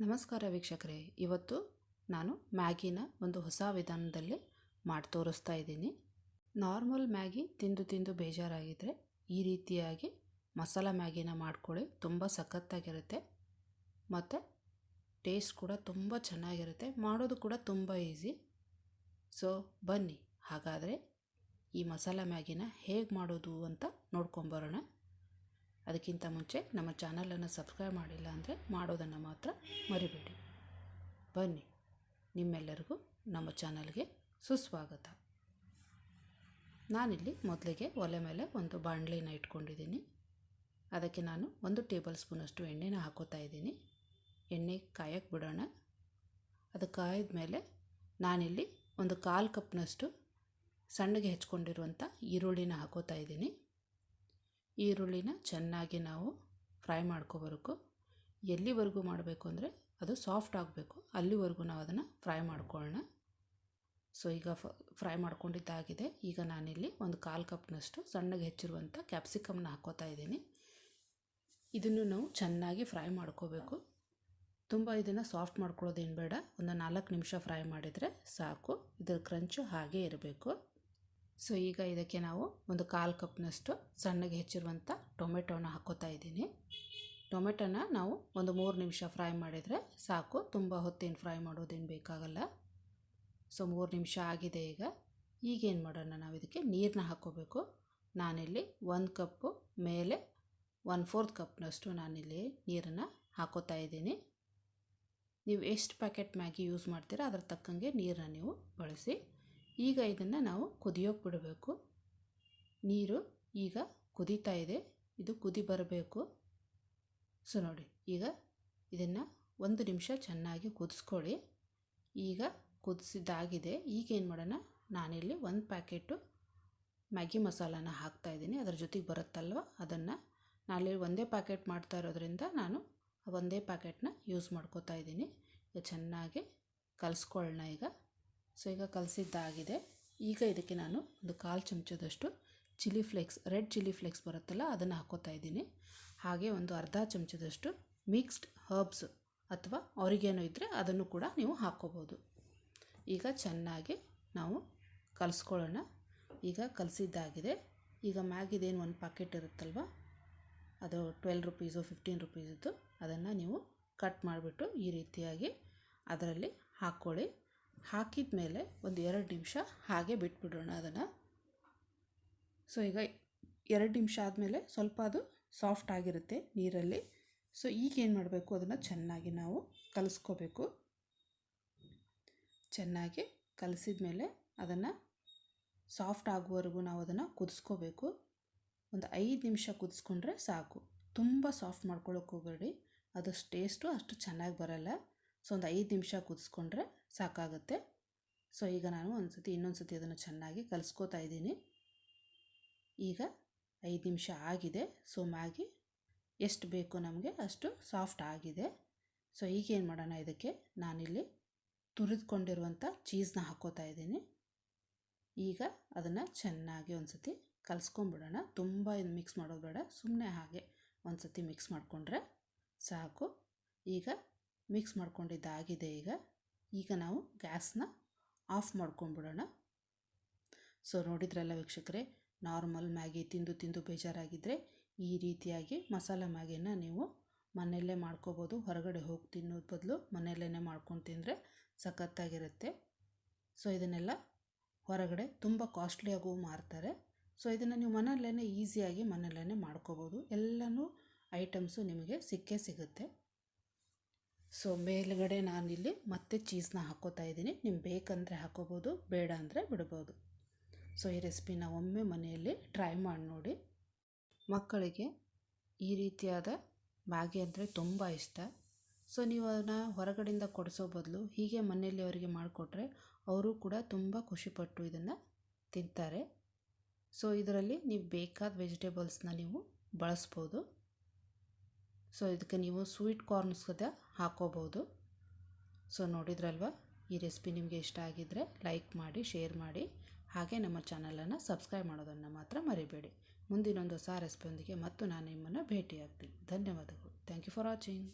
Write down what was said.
ನಮಸ್ಕಾರ ವೀಕ್ಷಕರೇ, ಇವತ್ತು ನಾನು ಮ್ಯಾಗಿನ ಒಂದು ಹೊಸ ವಿಧಾನದಲ್ಲಿ ಮಾಡಿ ತೋರಿಸ್ತಾ ಇದ್ದೀನಿ. ನಾರ್ಮಲ್ ಮ್ಯಾಗಿ ತಿಂದು ತಿಂದು ಬೇಜಾರಾಗಿದ್ದರೆ ಈ ರೀತಿಯಾಗಿ ಮಸಾಲ ಮ್ಯಾಗಿನ ಮಾಡ್ಕೊಳ್ಳಿ. ತುಂಬ ಸಖತ್ತಾಗಿರುತ್ತೆ ಮತ್ತು ಟೇಸ್ಟ್ ಕೂಡ ತುಂಬ ಚೆನ್ನಾಗಿರುತ್ತೆ. ಮಾಡೋದು ಕೂಡ ತುಂಬ ಈಸಿ. ಸೊ ಬನ್ನಿ, ಹಾಗಾದರೆ ಈ ಮಸಾಲ ಮ್ಯಾಗಿನ ಹೇಗೆ ಮಾಡೋದು ಅಂತ ನೋಡ್ಕೊಂಬರೋಣ. ಅದಕ್ಕಿಂತ ಮುಂಚೆ ನಮ್ಮ ಚಾನಲನ್ನು ಸಬ್ಸ್ಕ್ರೈಬ್ ಮಾಡಿಲ್ಲ ಅಂದರೆ ಮಾಡೋದನ್ನು ಮಾತ್ರ ಮರಿಬೇಡಿ. ಬನ್ನಿ, ನಿಮ್ಮೆಲ್ಲರಿಗೂ ನಮ್ಮ ಚಾನಲ್ಗೆ ಸುಸ್ವಾಗತ. ನಾನಿಲ್ಲಿ ಮೊದಲಿಗೆ ಒಲೆ ಮೇಲೆ ಒಂದು ಬಾಣಲಿನ ಇಟ್ಕೊಂಡಿದ್ದೀನಿ. ಅದಕ್ಕೆ ನಾನು 1 ಟೇಬಲ್ ಸ್ಪೂನಷ್ಟು ಎಣ್ಣೆನ ಹಾಕೋತಾ ಇದ್ದೀನಿ. ಎಣ್ಣೆ ಕಾಯಕ್ಕೆ ಬಿಡೋಣ. ಅದು ಕಾಯ್ದ ಮೇಲೆ ನಾನಿಲ್ಲಿ ಒಂದು 1/4 ಕಪ್ನಷ್ಟು ಸಣ್ಣಗೆ ಹೆಚ್ಕೊಂಡಿರುವಂಥ ಈರುಳ್ಳಿನ ಹಾಕೋತಾ ಇದ್ದೀನಿ. ಈರುಳ್ಳಿನ ಚೆನ್ನಾಗಿ ನಾವು ಫ್ರೈ ಮಾಡ್ಕೋಬರಬೇಕು. ಎಲ್ಲಿವರೆಗೂ ಮಾಡಬೇಕು ಅಂದರೆ ಅದು ಸಾಫ್ಟ್ ಆಗಬೇಕು, ಅಲ್ಲಿವರೆಗೂ ನಾವು ಅದನ್ನು ಫ್ರೈ ಮಾಡ್ಕೊಳ್ಳೋಣ. ಸೊ ಈಗ ಫ್ರೈ ಮಾಡ್ಕೊಂಡಿದ್ದಾಗಿದೆ. ಈಗ ನಾನಿಲ್ಲಿ ಒಂದು 1/4 ಕಪ್ನಷ್ಟು ಸಣ್ಣಗೆ ಹೆಚ್ಚಿರುವಂಥ ಕ್ಯಾಪ್ಸಿಕಮ್ನ ಹಾಕೋತಾ ಇದ್ದೀನಿ. ಇದನ್ನು ನಾವು ಚೆನ್ನಾಗಿ ಫ್ರೈ ಮಾಡ್ಕೋಬೇಕು. ತುಂಬ ಇದನ್ನು ಸಾಫ್ಟ್ ಮಾಡ್ಕೊಳ್ಳೋದೇನು ಬೇಡ. ಒಂದು 4 ನಿಮಿಷ ಫ್ರೈ ಮಾಡಿದರೆ ಸಾಕು. ಇದರ ಕ್ರಂಚು ಹಾಗೇ ಇರಬೇಕು. ಸೊ ಈಗ ಇದಕ್ಕೆ ನಾವು ಒಂದು 1/4 ಕಪ್ನಷ್ಟು ಸಣ್ಣಗೆ ಹೆಚ್ಚಿರುವಂಥ ಟೊಮೆಟೊನ ಹಾಕೋತಾ ಇದ್ದೀನಿ. ಟೊಮೆಟೊನ ನಾವು ಒಂದು 3 ನಿಮಿಷ ಫ್ರೈ ಮಾಡಿದರೆ ಸಾಕು. ತುಂಬ ಹೊತ್ತೇನು ಫ್ರೈ ಮಾಡೋದೇನು ಬೇಕಾಗಲ್ಲ. ಸೊ 3 ನಿಮಿಷ ಆಗಿದೆ. ಈಗೇನು ಮಾಡೋಣ, ನಾವು ಇದಕ್ಕೆ ನೀರನ್ನ ಹಾಕ್ಕೋಬೇಕು. ನಾನಿಲ್ಲಿ 1 ಕಪ್ಪು ಮೇಲೆ 1/4 ಕಪ್ನಷ್ಟು ನಾನಿಲ್ಲಿ ನೀರನ್ನು ಹಾಕೋತಾ ಇದ್ದೀನಿ. ನೀವು ಎಷ್ಟು ಪ್ಯಾಕೆಟ್ ಮ್ಯಾಗಿ ಯೂಸ್ ಮಾಡ್ತೀರಾ ಅದರ ತಕ್ಕಂಗೆ ನೀರನ್ನ ನೀವು ಬಳಸಿ. ಈಗ ಇದನ್ನು ನಾವು ಕುದಿಯೋಕೆ ಬಿಡಬೇಕು. ನೀರು ಈಗ ಕುದೀತಾ ಇದೆ. ಇದು ಕುದಿ ಬರಬೇಕು. ಸೊ ನೋಡಿ, ಈಗ ಇದನ್ನು 1 ನಿಮಿಷ ಚೆನ್ನಾಗಿ ಕುದಿಸ್ಕೊಳ್ಳಿ. ಈಗ ಕುದಿಸಿದ್ದಾಗಿದೆ. ಈಗೇನು ಮಾಡೋಣ, ನಾನಿಲ್ಲಿ 1 ಪ್ಯಾಕೆಟು ಮ್ಯಾಗಿ ಮಸಾಲಾನ ಹಾಕ್ತಾಯಿದ್ದೀನಿ. ಅದರ ಜೊತೆಗೆ ಬರುತ್ತಲ್ವ, ಅದನ್ನು ನಾನಿಲ್ಲಿ ಒಂದೇ ಪ್ಯಾಕೆಟ್ ಮಾಡ್ತಾ ಇರೋದ್ರಿಂದ ನಾನು ಒಂದೇ ಪ್ಯಾಕೆಟ್ನ ಯೂಸ್ ಮಾಡ್ಕೋತಾ ಇದ್ದೀನಿ. ಈಗ ಚೆನ್ನಾಗಿ ಕಲಿಸ್ಕೊಳ್ಳೋಣ ಈಗ. ಸೊ ಈಗ ಕಲಸಿದ್ದಾಗಿದೆ. ಈಗ ಇದಕ್ಕೆ ನಾನು ಒಂದು 1/4 ಚಮಚದಷ್ಟು chilli flakes, red chilli flakes ಬರುತ್ತಲ್ಲ, ಅದನ್ನು ಹಾಕೋತಾ ಇದ್ದೀನಿ. ಹಾಗೆ ಒಂದು ಅರ್ಧ ಚಮಚದಷ್ಟು ಮಿಕ್ಸ್ಡ್ ಹರ್ಬ್ಸ್ ಅಥವಾ ಆರಿಗ್ಯಾನೋ ಇದ್ದರೆ ಅದನ್ನು ಕೂಡ ನೀವು ಹಾಕ್ಕೋಬೋದು. ಈಗ ಚೆನ್ನಾಗಿ ನಾವು ಕಲಿಸ್ಕೊಳ್ಳೋಣ. ಈಗ ಕಲಸಿದ್ದಾಗಿದೆ. ಈಗ ಮ್ಯಾಗಿದೇನು 1 ಪ್ಯಾಕೆಟ್ ಇರುತ್ತಲ್ವ, ಅದು 12 ರುಪೀಸು 15 ರುಪೀಸಿದ್ದು, ಅದನ್ನು ನೀವು ಕಟ್ ಮಾಡಿಬಿಟ್ಟು ಈ ರೀತಿಯಾಗಿ ಅದರಲ್ಲಿ ಹಾಕ್ಕೊಳ್ಳಿ. ಹಾಕಿದ ಮೇಲೆ ಒಂದು 2 ನಿಮಿಷ ಹಾಗೆ ಬಿಟ್ಬಿಡೋಣ ಅದನ್ನು. ಸೊ ಈಗ 2 ನಿಮಿಷ ಆದಮೇಲೆ ಸ್ವಲ್ಪ ಅದು ಸಾಫ್ಟ್ ಆಗಿರುತ್ತೆ ನೀರಲ್ಲಿ. ಸೊ ಈಗೇನು ಮಾಡಬೇಕು, ಅದನ್ನು ಚೆನ್ನಾಗಿ ನಾವು ಕಲಿಸ್ಕೋಬೇಕು. ಚೆನ್ನಾಗಿ ಕಲಿಸಿದ ಮೇಲೆ ಅದನ್ನು ಸಾಫ್ಟ್ ಆಗುವವರೆಗೂ ನಾವು ಅದನ್ನು ಕುದಿಸ್ಕೋಬೇಕು. ಒಂದು 5 ನಿಮಿಷ ಕುದಿಸ್ಕೊಂಡ್ರೆ ಸಾಕು. ತುಂಬ ಸಾಫ್ಟ್ ಮಾಡ್ಕೊಳ್ಳೋಕೆ ಹೋಗಬೇಡಿ, ಅದು ಟೇಸ್ಟು ಅಷ್ಟು ಚೆನ್ನಾಗಿ ಬರಲ್ಲ. ಸೊ ಒಂದು 5 ನಿಮಿಷ ಕುದಿಸ್ಕೊಂಡ್ರೆ ಸಾಕಾಗುತ್ತೆ. ಸೊ ಈಗ ನಾನು ಇನ್ನೊಂದು ಸತಿ ಅದನ್ನು ಚೆನ್ನಾಗಿ ಕಲಿಸ್ಕೋತಾ ಇದ್ದೀನಿ. ಈಗ 5 ನಿಮಿಷ ಆಗಿದೆ. ಸೊ ಮ್ಯಾಗಿ ಎಷ್ಟು ಬೇಕು ನಮಗೆ ಅಷ್ಟು ಸಾಫ್ಟ್ ಆಗಿದೆ. ಸೊ ಈಗೇನು ಮಾಡೋಣ, ಇದಕ್ಕೆ ನಾನಿಲ್ಲಿ ತುರಿದುಕೊಂಡಿರುವಂಥ ಚೀಸ್ನ ಹಾಕ್ಕೋತಾ ಇದ್ದೀನಿ. ಈಗ ಅದನ್ನು ಚೆನ್ನಾಗಿ ಒಂದು ಸತಿ ಕಲಿಸ್ಕೊಂಬಿಡೋಣ. ತುಂಬ ಇದು ಮಿಕ್ಸ್ ಮಾಡೋದು ಬೇಡ, ಸುಮ್ಮನೆ ಹಾಗೆ ಒಂದು ಸತಿ ಮಿಕ್ಸ್ ಮಾಡಿಕೊಂಡ್ರೆ ಸಾಕು. ಈಗ ಮಿಕ್ಸ್ ಮಾಡ್ಕೊಂಡಿದ್ದಾಗಿದೆ. ಈಗ ನಾವು ಗ್ಯಾಸ್ನ ಆಫ್ ಮಾಡ್ಕೊಂಬಿಡೋಣ. ಸೊ ನೋಡಿದ್ರಲ್ಲ ವೀಕ್ಷಕರೇ, ನಾರ್ಮಲ್ ಮ್ಯಾಗಿ ತಿಂದು ತಿಂದು ಬೇಜಾರಾಗಿದ್ದರೆ ಈ ರೀತಿಯಾಗಿ ಮಸಾಲ ಮ್ಯಾಗಿನ ನೀವು ಮನೆಯಲ್ಲೇ ಮಾಡ್ಕೋಬೋದು. ಹೊರಗಡೆ ಹೋಗಿ ತಿನ್ನೋದು ಬದಲು ಮನೆಯಲ್ಲೇ ಮಾಡ್ಕೊಂಡು ತಿಂದರೆ ಸಖತ್ತಾಗಿರುತ್ತೆ. ಸೊ ಇದನ್ನೆಲ್ಲ ಹೊರಗಡೆ ತುಂಬ ಕಾಸ್ಟ್ಲಿಯಾಗೂ ಮಾರ್ತಾರೆ. ಸೊ ಇದನ್ನು ನೀವು ಮನೆಯಲ್ಲೇ ಈಸಿಯಾಗಿ ಮನೆಯಲ್ಲೇ ಮಾಡ್ಕೋಬೋದು. ಎಲ್ಲನೂ ಐಟಮ್ಸು ನಿಮಗೆ ಸಿಕ್ಕೇ ಸಿಗುತ್ತೆ. ಸೊ ಮೇಲುಗಡೆ ನಾನಿಲ್ಲಿ ಮತ್ತೆ ಚೀಸ್ನ ಹಾಕ್ಕೋತಾ ಇದ್ದೀನಿ. ನಿಮ್ಗೆ ಬೇಕಂದರೆ ಹಾಕೋಬೋದು, ಬೇಡ ಅಂದರೆ ಬಿಡ್ಬೋದು. ಸೊ ಈ ರೆಸಿಪಿನ ಒಮ್ಮೆ ಮನೆಯಲ್ಲಿ ಟ್ರೈ ಮಾಡಿ ನೋಡಿ. ಮಕ್ಕಳಿಗೆ ಈ ರೀತಿಯಾದ ಮ್ಯಾಗಿ ಅಂದರೆ ತುಂಬ ಇಷ್ಟ. ಸೊ ನೀವು ಅದನ್ನು ಹೊರಗಡೆಯಿಂದ ಕೊಡಿಸೋ ಬದಲು ಹೀಗೆ ಮನೆಯಲ್ಲಿ ಅವರಿಗೆ ಮಾಡಿಕೊಟ್ರೆ ಅವರು ಕೂಡ ತುಂಬ ಖುಷಿಪಟ್ಟು ಇದನ್ನು ತಿಂತಾರೆ. ಸೊ ಇದರಲ್ಲಿ ನೀವು ಬೇಕಾದ ವೆಜಿಟೇಬಲ್ಸ್ನ ನೀವು ಬಳಸ್ಬೋದು. ಸೊ ಇದಕ್ಕೆ ನೀವು ಸ್ವೀಟ್ ಕಾರ್ನ್ಸ್ ಕೂಡ ಹಾಕೋಬೋದು. ಸೊ ನೋಡಿದ್ರಲ್ವ, ಈ ರೆಸಿಪಿ ನಿಮಗೆ ಇಷ್ಟ ಆಗಿದ್ದರೆ ಲೈಕ್ ಮಾಡಿ, ಶೇರ್ ಮಾಡಿ, ಹಾಗೆ ನಮ್ಮ ಚಾನಲನ್ನು ಸಬ್ಸ್ಕ್ರೈಬ್ ಮಾಡೋದನ್ನು ಮಾತ್ರ ಮರಿಬೇಡಿ. ಮುಂದಿನೊಂದು ಹೊಸ ರೆಸಿಪಿಯೊಂದಿಗೆ ಮತ್ತು ನಾನು ನಿಮ್ಮನ್ನು ಭೇಟಿಯಾಗ್ತೀನಿ. ಧನ್ಯವಾದಗಳು. Thank you for watching.